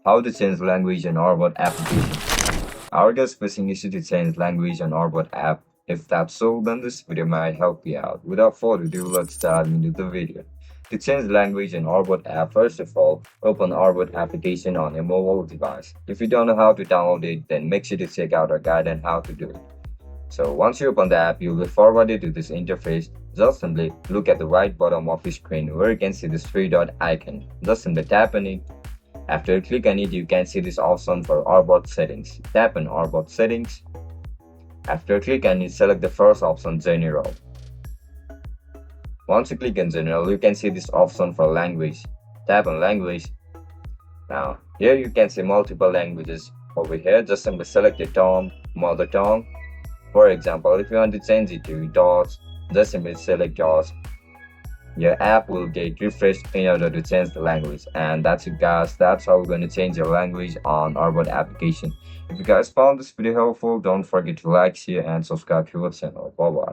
How to change language on ORBOT application. Our guest facing issue to change language on ORBOT app. If that's so, then this video might help you out. Without further ado, let's start into the video. To change language in ORBOT app, first of all, open ORBOT application on your mobile device. If you don't know how to download it, then make sure to check out our guide on how to do it. So once you open the app, you'll be forwarded to this interface. Just simply look at the right bottom of the screen where you can see this three dot icon. Just simply tap on it. After you click on it, you can see this option for ORBOT settings. Tap on ORBOT settings. After you click on it, select the first option, General. Once you click on General, you can see this option for language. Tap on Language. Now, here you can see multiple languages. Over here, just simply select your tongue, mother tongue. For example, if you want to change it to DAWS, just simply select DAWS. Your app will get refreshed in order to change the language. And that's it, guys. That's how we're going to change your language on ORBOT application. If you guys found this video helpful, don't forget to like, share, and subscribe to our channel. Bye bye.